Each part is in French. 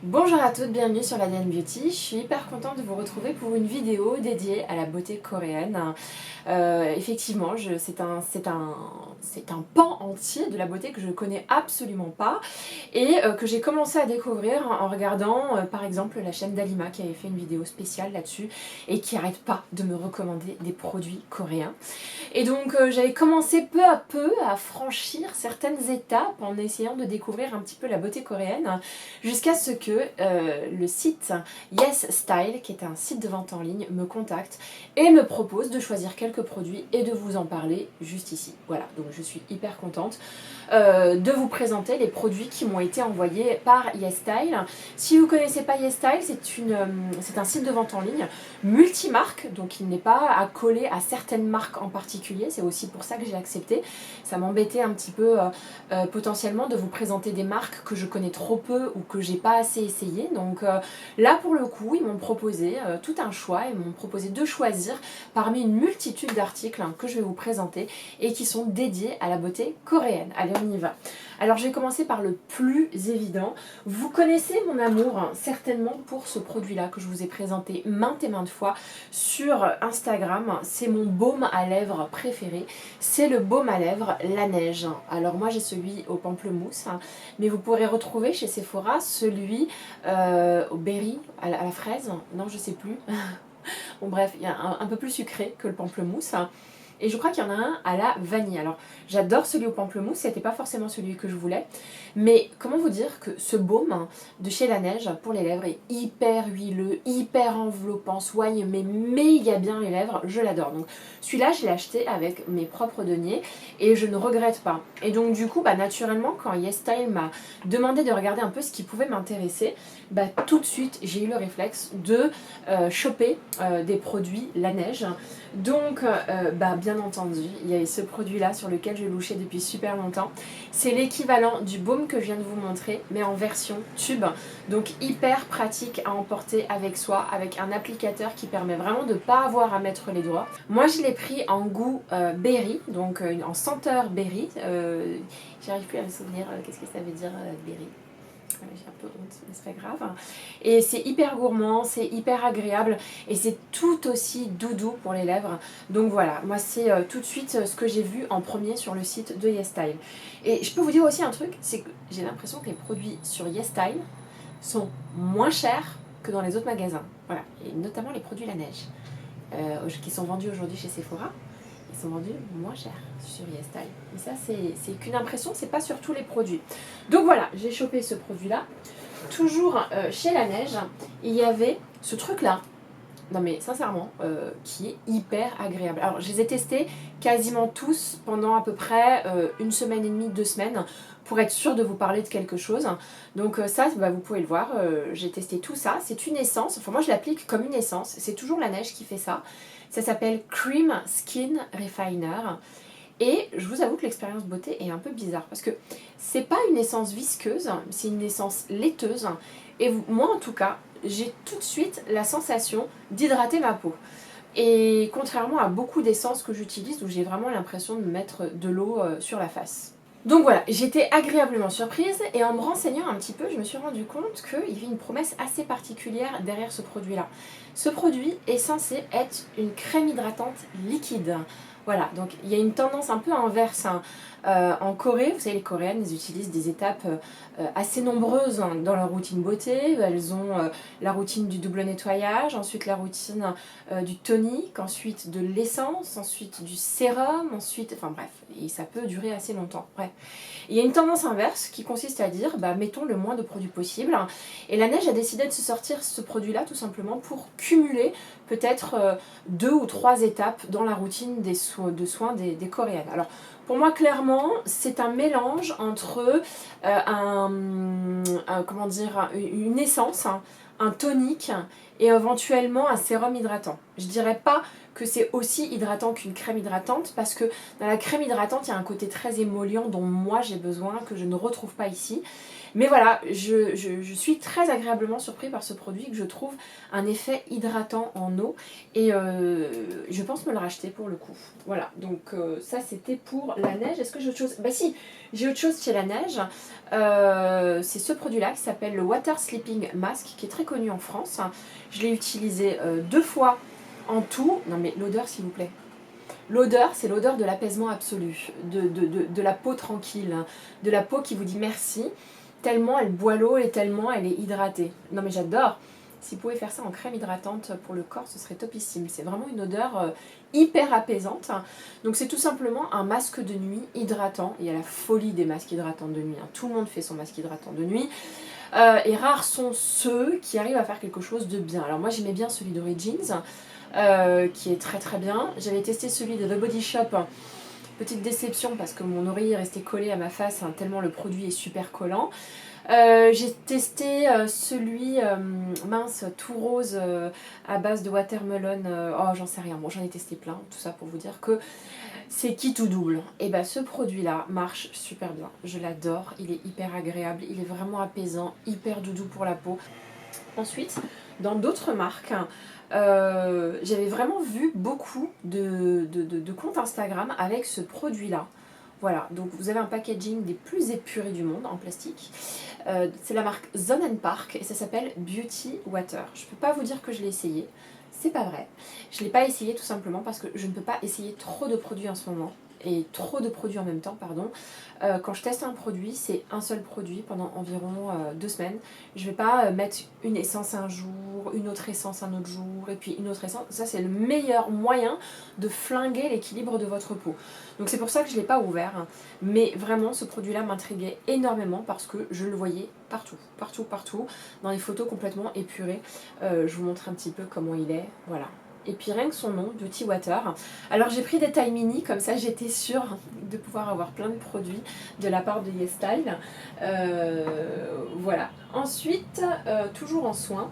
Bonjour à toutes, bienvenue sur la Diane Beauty. Je suis hyper contente de vous retrouver pour une vidéo dédiée à la beauté coréenne. Effectivement, c'est un pan entier de la beauté que je ne connais absolument pas et que j'ai commencé à découvrir en regardant par exemple la chaîne d'Alima qui avait fait une vidéo spéciale là-dessus et qui n'arrête pas de me recommander des produits coréens. Et donc j'avais commencé peu à peu à franchir certaines étapes en essayant de découvrir un petit peu la beauté coréenne jusqu'à ce que le site Yes Style, qui est un site de vente en ligne, me contacte et me propose de choisir quelques produits et de vous en parler juste ici. Voilà, donc je suis hyper contente de vous présenter les produits qui m'ont été envoyés par Yes Style. Si vous ne connaissez pas Yes Style, c'est un site de vente en ligne multimarque, donc il n'est pas accolé à certaines marques en particulier, c'est aussi pour ça que j'ai accepté. Ça m'embêtait un petit peu potentiellement de vous présenter des marques que je connais trop peu ou que j'ai pas assez essayé. Donc là pour le coup, ils m'ont proposé tout un choix, ils m'ont proposé de choisir parmi une multitude d'articles que je vais vous présenter et qui sont dédiés à la beauté coréenne. Allez, on y va. Alors je vais commencer par le plus évident. Vous connaissez mon amour certainement pour ce produit-là que je vous ai présenté maintes et maintes fois sur Instagram. C'est mon baume à lèvres préféré. C'est le baume à lèvres La Neige. Alors moi j'ai celui au pamplemousse, mais vous pourrez retrouver chez Sephora celui au berry, à la fraise. Non, je sais plus. Bon bref, il y a un peu plus sucré que le pamplemousse. Et je crois qu'il y en a un à la vanille. Alors, j'adore celui au pamplemousse, c'était pas forcément celui que je voulais. Mais comment vous dire que ce baume de chez La Neige pour les lèvres est hyper huileux, hyper enveloppant, soigne mais méga bien les lèvres, je l'adore. Donc celui-là, je l'ai acheté avec mes propres deniers et je ne regrette pas. Et donc du coup, naturellement, quand YesStyle m'a demandé de regarder un peu ce qui pouvait m'intéresser, tout de suite, j'ai eu le réflexe de choper des produits La Neige. Donc, bien entendu, il y avait ce produit-là sur lequel je louchais depuis super longtemps. C'est l'équivalent du baume que je viens de vous montrer, mais en version tube. Donc, hyper pratique à emporter avec soi, avec un applicateur qui permet vraiment de ne pas avoir à mettre les doigts. Moi, je l'ai pris en goût berry, donc en senteur berry. J'arrive plus à me souvenir qu'est-ce que ça veut dire berry. J'ai un peu honte, mais c'est pas grave. Et c'est hyper gourmand, c'est hyper agréable et c'est tout aussi doudou pour les lèvres. Donc voilà, moi c'est tout de suite ce que j'ai vu en premier sur le site de YesStyle. Et je peux vous dire aussi un truc, c'est que j'ai l'impression que les produits sur YesStyle sont moins chers que dans les autres magasins. Voilà, et notamment les produits La Neige, qui sont vendus aujourd'hui chez Sephora. Ils sont vendus moins cher sur YesStyle. Mais ça, c'est qu'une impression, c'est pas sur tous les produits. Donc voilà, j'ai chopé ce produit-là. Toujours chez La Neige, il y avait ce truc-là. Non mais sincèrement, qui est hyper agréable. Alors je les ai testés quasiment tous pendant à peu près une semaine et demie, 2 semaines, pour être sûre de vous parler de quelque chose. Donc ça, vous pouvez le voir, j'ai testé tout ça. C'est une essence, enfin moi je l'applique comme une essence, c'est toujours La Neige qui fait ça. Ça s'appelle Cream Skin Refiner. Et je vous avoue que l'expérience beauté est un peu bizarre parce que c'est pas une essence visqueuse, c'est une essence laiteuse. Et moi en tout cas, j'ai tout de suite la sensation d'hydrater ma peau. Et contrairement à beaucoup d'essences que j'utilise où j'ai vraiment l'impression de mettre de l'eau sur la face. Donc voilà, j'étais agréablement surprise et en me renseignant un petit peu, je me suis rendu compte qu'il y avait une promesse assez particulière derrière ce produit-là. Ce produit est censé être une crème hydratante liquide. Voilà, donc il y a une tendance un peu inverse. En Corée, vous savez, les Coréennes, elles utilisent des étapes assez nombreuses dans leur routine beauté. Elles ont la routine du double nettoyage, ensuite la routine du tonique, ensuite de l'essence, ensuite du sérum, ensuite... Enfin bref, et ça peut durer assez longtemps. Bref. Il y a une tendance inverse qui consiste à dire, mettons le moins de produits possible. Et La Neige a décidé de se sortir ce produit-là tout simplement pour cumuler peut-être 2 ou 3 étapes dans la routine de soins des Coréennes. Alors, pour moi, clairement, c'est un mélange entre une essence, un tonique et éventuellement un sérum hydratant. Je dirais pas que c'est aussi hydratant qu'une crème hydratante parce que dans la crème hydratante, il y a un côté très émollient dont moi j'ai besoin, que je ne retrouve pas ici. Mais voilà, je suis très agréablement surpris par ce produit que je trouve un effet hydratant en eau et je pense me le racheter pour le coup. Voilà, donc ça c'était pour La Neige, est-ce que j'ai autre chose? Bah si, j'ai autre chose chez La Neige. C'est ce produit-là qui s'appelle le Water Sleeping Mask, qui est très connu en France. Je l'ai utilisé 2 fois en tout. Non mais l'odeur s'il vous plaît. L'odeur, c'est l'odeur de l'apaisement absolu, de la peau tranquille, de la peau qui vous dit merci, tellement elle boit l'eau et tellement elle est hydratée. Non mais j'adore. Si vous pouvez faire ça en crème hydratante pour le corps, ce serait topissime. C'est vraiment une odeur hyper apaisante. Donc c'est tout simplement un masque de nuit hydratant. Il y a la folie des masques hydratants de nuit. Tout le monde fait son masque hydratant de nuit. Et rares sont ceux qui arrivent à faire quelque chose de bien. Alors moi j'aimais bien celui d'Origins, qui est très très bien. J'avais testé celui de The Body Shop. Petite déception parce que mon oreiller est resté collé à ma face, tellement le produit est super collant. J'ai testé celui mince tout rose à base de watermelon. Oh j'en sais rien, bon j'en ai testé plein, tout ça pour vous dire que c'est qui tout double. Et bah ce produit là marche super bien, je l'adore, il est hyper agréable, il est vraiment apaisant, hyper doudou pour la peau. Ensuite, dans d'autres marques, j'avais vraiment vu beaucoup de comptes Instagram avec ce produit là. Voilà, donc vous avez un packaging des plus épurés du monde en plastique. C'est la marque Zone Park et ça s'appelle Beauty Water. Je ne peux pas vous dire que je l'ai essayé, c'est pas vrai. Je ne l'ai pas essayé tout simplement parce que je ne peux pas essayer trop de produits en ce moment. Et trop de produits en même temps, pardon. Quand je teste un produit, c'est un seul produit pendant environ 2 semaines. Je ne vais pas mettre une essence un jour, une autre essence un autre jour, et puis une autre essence. Ça, c'est le meilleur moyen de flinguer l'équilibre de votre peau. Donc c'est pour ça que je ne l'ai pas ouvert. Mais vraiment, ce produit-là m'intriguait énormément parce que je le voyais partout, partout, partout, dans les photos complètement épurées. Je vous montre un petit peu comment il est. Voilà. Et puis rien que son nom, Beauty Water. Alors j'ai pris des tailles mini, comme ça j'étais sûre de pouvoir avoir plein de produits de la part de YesStyle. Voilà. Ensuite, toujours en soins.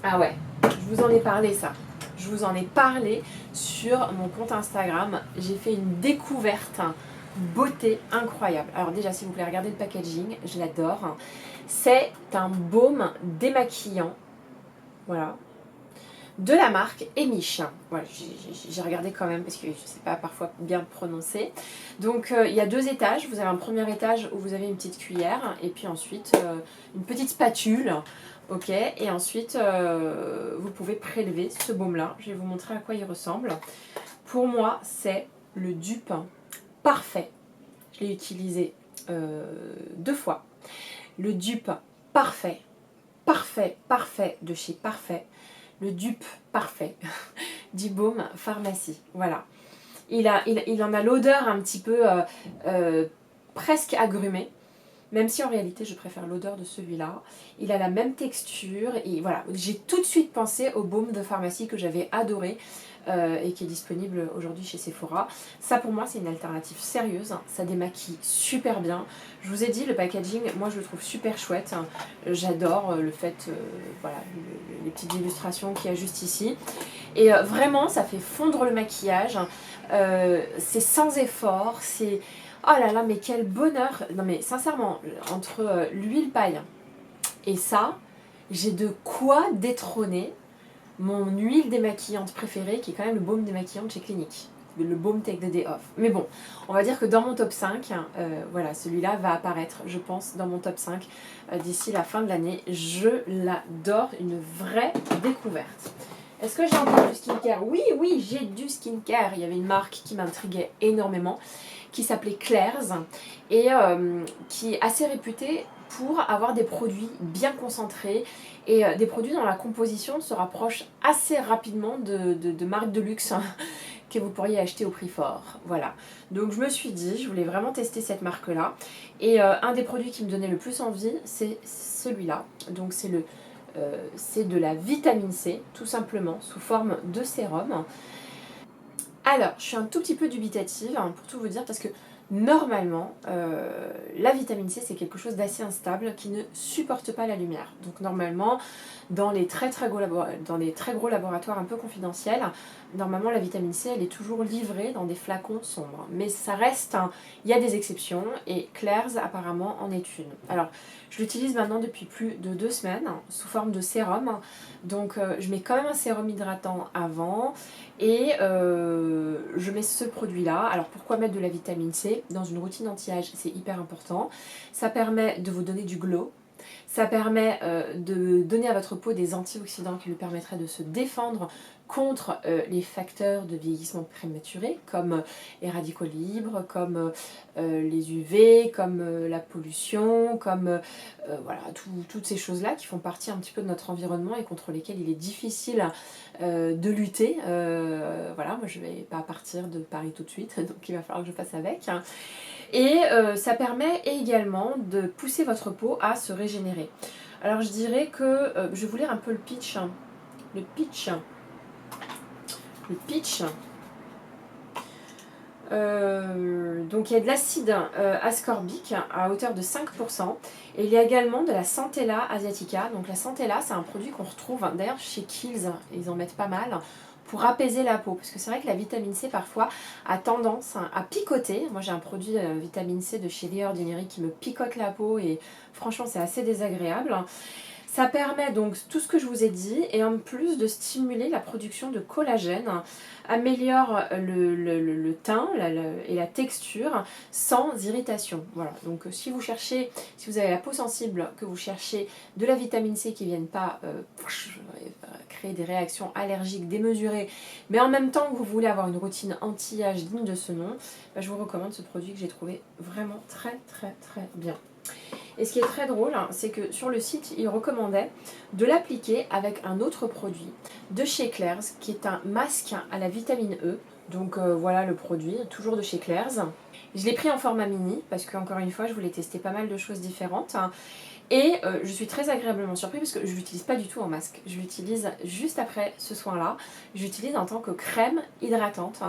Ah ouais, je vous en ai parlé ça. Je vous en ai parlé sur mon compte Instagram. J'ai fait une découverte beauté incroyable. Alors déjà, s'il vous plaît, regardez le packaging, je l'adore. C'est un baume démaquillant. Voilà. De la marque Emish. Voilà, j'ai regardé quand même parce que je ne sais pas parfois bien prononcer. Donc il y a 2 étages. Vous avez un premier étage où vous avez une petite cuillère et puis ensuite une petite spatule. Ok, et ensuite vous pouvez prélever ce baume-là. Je vais vous montrer à quoi il ressemble. Pour moi, c'est le dupe parfait. Je l'ai utilisé 2 fois. Le dupe parfait, parfait, parfait de chez Parfait. Le dupe parfait du baume pharmacie. Voilà. Il en a l'odeur un petit peu presque agrumée, même si en réalité je préfère l'odeur de celui-là. Il a la même texture et voilà. J'ai tout de suite pensé au baume de pharmacie que j'avais adoré et qui est disponible aujourd'hui chez Sephora. Ça pour moi c'est une alternative sérieuse, ça démaquille super bien. Je vous ai dit le packaging, moi je le trouve super chouette. J'adore le fait, voilà, les petites illustrations qu'il y a juste ici. Et vraiment ça fait fondre le maquillage, c'est sans effort, c'est... Oh là là mais quel bonheur. Non mais sincèrement, entre l'huile paille et ça, j'ai de quoi détrôner mon huile démaquillante préférée qui est quand même le baume démaquillant de chez Clinique, le baume Take the Day Off. Mais bon, on va dire que dans mon top 5, voilà, celui-là va apparaître, je pense, dans mon top 5 d'ici la fin de l'année. Je l'adore, une vraie découverte. Est-ce que j'ai encore du skincare? Oui, oui, j'ai du skincare. Il y avait une marque qui m'intriguait énormément, qui s'appelait Claire's et qui est assez réputée pour avoir des produits bien concentrés et des produits dont la composition se rapproche assez rapidement de marques de luxe que vous pourriez acheter au prix fort. Voilà. Donc je me suis dit, je voulais vraiment tester cette marque-là. Et un des produits qui me donnait le plus envie, c'est celui-là. Donc c'est de la vitamine C, tout simplement, sous forme de sérum. Alors, je suis un tout petit peu dubitative, pour tout vous dire, parce que Normalement, la vitamine C, c'est quelque chose d'assez instable qui ne supporte pas la lumière. Donc normalement, dans les très gros laboratoires un peu confidentiels, normalement la vitamine C, elle est toujours livrée dans des flacons sombres. Mais ça reste, il y a des exceptions, et Claire's apparemment en est une. Alors, je l'utilise maintenant depuis plus de 2 semaines, sous forme de sérum. Donc je mets quand même un sérum hydratant avant, et je mets ce produit-là. Alors pourquoi mettre de la vitamine C dans une routine anti-âge? C'est hyper important. Ça permet de vous donner du glow. Ça permet de donner à votre peau des antioxydants qui lui permettraient de se défendre contre les facteurs de vieillissement prématuré, comme les radicaux libres, comme les UV, comme la pollution, comme voilà, toutes ces choses-là qui font partie un petit peu de notre environnement et contre lesquelles il est difficile de lutter. Voilà, moi je ne vais pas partir de Paris tout de suite, donc il va falloir que je fasse avec. Et ça permet également de pousser votre peau à se régénérer. Alors je dirais que, je vais vous lire un peu le pitch. Le pitch. Donc il y a de l'acide ascorbique à hauteur de 5%. Et il y a également de la Centella asiatica. Donc la Centella, c'est un produit qu'on retrouve d'ailleurs chez Kiehl's, ils en mettent pas mal, pour apaiser la peau. Parce que c'est vrai que la vitamine C parfois a tendance à picoter. Moi j'ai un produit vitamine C de chez The Ordinary qui me picote la peau et franchement c'est assez désagréable. Ça permet donc tout ce que je vous ai dit et en plus de stimuler la production de collagène, améliore le teint et la texture sans irritation. Voilà, donc si vous cherchez, si vous avez la peau sensible, que vous cherchez de la vitamine C qui ne vienne pas créer des réactions allergiques démesurées, mais en même temps que vous voulez avoir une routine anti-âge digne de ce nom, bah, je vous recommande ce produit que j'ai trouvé vraiment très bien. Et ce qui est très drôle, c'est que sur le site, il recommandait de l'appliquer avec un autre produit de chez Claire's, qui est un masque à la vitamine E. Donc voilà le produit, toujours de chez Claire's. Je l'ai pris en format mini, parce qu'encore une fois, je voulais tester pas mal de choses différentes. Et je suis très agréablement surprise parce que je ne l'utilise pas du tout en masque. Je l'utilise juste après ce soin-là. Je l'utilise en tant que crème hydratante.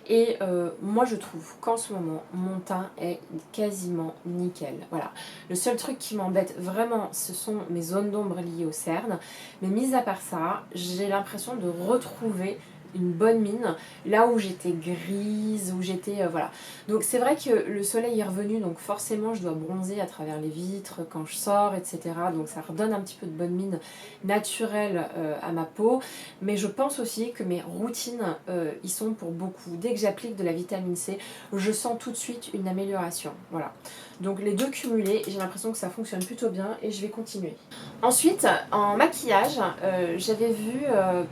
Et moi je trouve qu'en ce moment, mon teint est quasiment nickel. Voilà. Le seul truc qui m'embête vraiment, ce sont mes zones d'ombre liées aux cernes. Mais mis à part ça, j'ai l'impression de retrouver une bonne mine, là où j'étais grise, où j'étais... voilà. Donc c'est vrai que le soleil est revenu, donc forcément je dois bronzer à travers les vitres quand je sors, etc. Donc ça redonne un petit peu de bonne mine naturelle à ma peau. Mais je pense aussi que mes routines y sont pour beaucoup. Dès que j'applique de la vitamine C, je sens tout de suite une amélioration. Voilà. Donc les deux cumulés, j'ai l'impression que ça fonctionne plutôt bien et je vais continuer. Ensuite, en maquillage, j'avais vu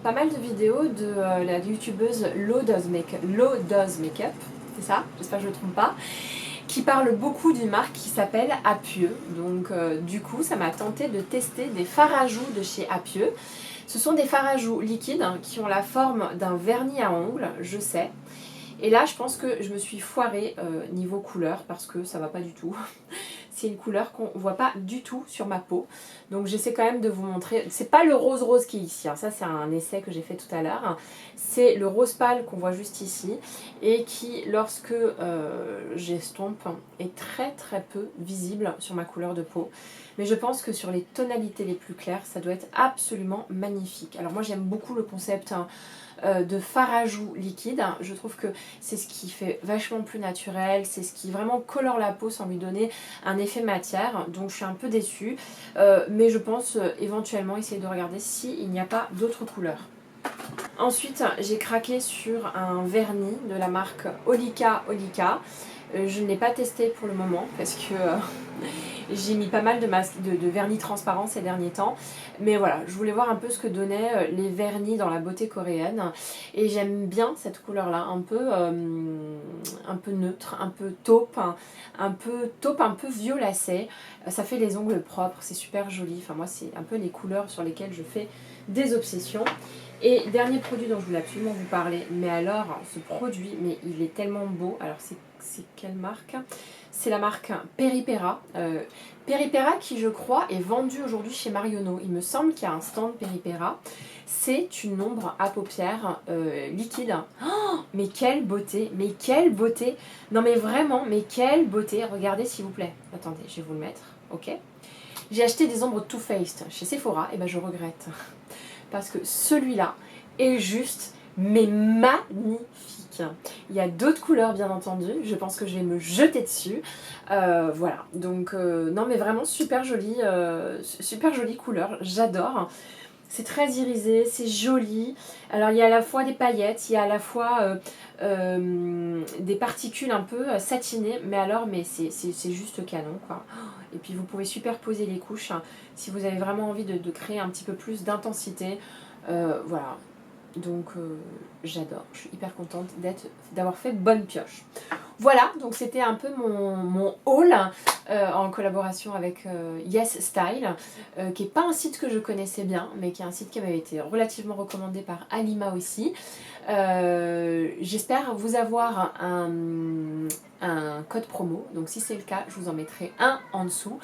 pas mal de vidéos de la youtubeuse Low Dose Makeup, c'est ça, j'espère que je ne me trompe pas, qui parle beaucoup d'une marque qui s'appelle Apieux. Donc du coup, ça m'a tenté de tester des fards à joues de chez Apieux. Ce sont des fards à joues liquides qui ont la forme d'un vernis à ongles, je sais. Et là, je pense que je me suis foirée niveau couleur parce que ça va pas du tout. C'est une couleur qu'on voit pas du tout sur ma peau. Donc j'essaie quand même de vous montrer. C'est pas le rose qui est ici, hein. Ça c'est un essai que j'ai fait tout à l'heure. C'est le rose pâle qu'on voit juste ici et qui, lorsque j'estompe, est très peu visible sur ma couleur de peau. Mais je pense que sur les tonalités les plus claires, ça doit être absolument magnifique. Alors moi j'aime beaucoup le concept de fard à joues liquide. Je trouve que c'est ce qui fait vachement plus naturel, c'est ce qui vraiment colore la peau sans lui donner un effet matière. Donc je suis un peu déçue, mais je pense éventuellement essayer de regarder s'il n'y a pas d'autres couleurs. Ensuite, j'ai craqué sur un vernis de la marque Olika. Je ne l'ai pas testé pour le moment parce que j'ai mis pas mal de vernis transparents ces derniers temps. Mais voilà, je voulais voir un peu ce que donnaient les vernis dans la beauté coréenne. Et j'aime bien cette couleur-là, un peu neutre, un peu taupe, un peu violacé. Ça fait les ongles propres, c'est super joli. Enfin moi, c'est un peu les couleurs sur lesquelles je fais des obsessions. Et dernier produit dont je voulais absolument vous parler, mais alors ce produit, mais il est tellement beau. Alors c'est quelle marque? C'est la marque Peripera. Peripera qui, je crois, est vendue aujourd'hui chez Marionneau. Il me semble qu'il y a un stand Peripera. C'est une ombre à paupières liquide. Oh, mais quelle beauté! Mais quelle beauté! Non mais vraiment, mais quelle beauté! Regardez s'il vous plaît. Attendez, je vais vous le mettre. Ok? J'ai acheté des ombres Too Faced chez Sephora. Et ben je regrette. Parce que celui-là est juste, mais magnifique. Il y a d'autres couleurs bien entendu, je pense que je vais me jeter dessus. Voilà, donc non mais vraiment super jolie couleur, j'adore. C'est très irisé, c'est joli. Alors il y a à la fois des paillettes, il y a à la fois des particules un peu satinées, mais c'est juste canon quoi. Et puis vous pouvez superposer les couches hein, si vous avez vraiment envie de créer un petit peu plus d'intensité. Voilà, donc j'adore, je suis hyper contente d'avoir fait bonne pioche. Voilà, donc c'était un peu mon haul en collaboration avec Yes Style, qui n'est pas un site que je connaissais bien, mais qui est un site qui m'avait été relativement recommandé par Alima aussi. J'espère vous avoir un code promo, donc si c'est le cas, je vous en mettrai un en dessous.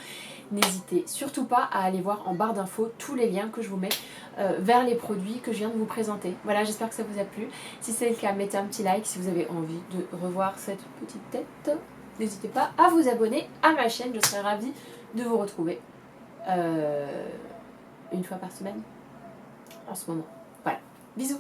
N'hésitez surtout pas à aller voir en barre d'infos tous les liens que je vous mets vers les produits que je viens de vous présenter. Voilà, j'espère que ça vous a plu. Si c'est le cas, mettez un petit like si vous avez envie de revoir cette petite tête. N'hésitez pas à vous abonner à ma chaîne, je serai ravie de vous retrouver une fois par semaine en ce moment. Voilà, bisous!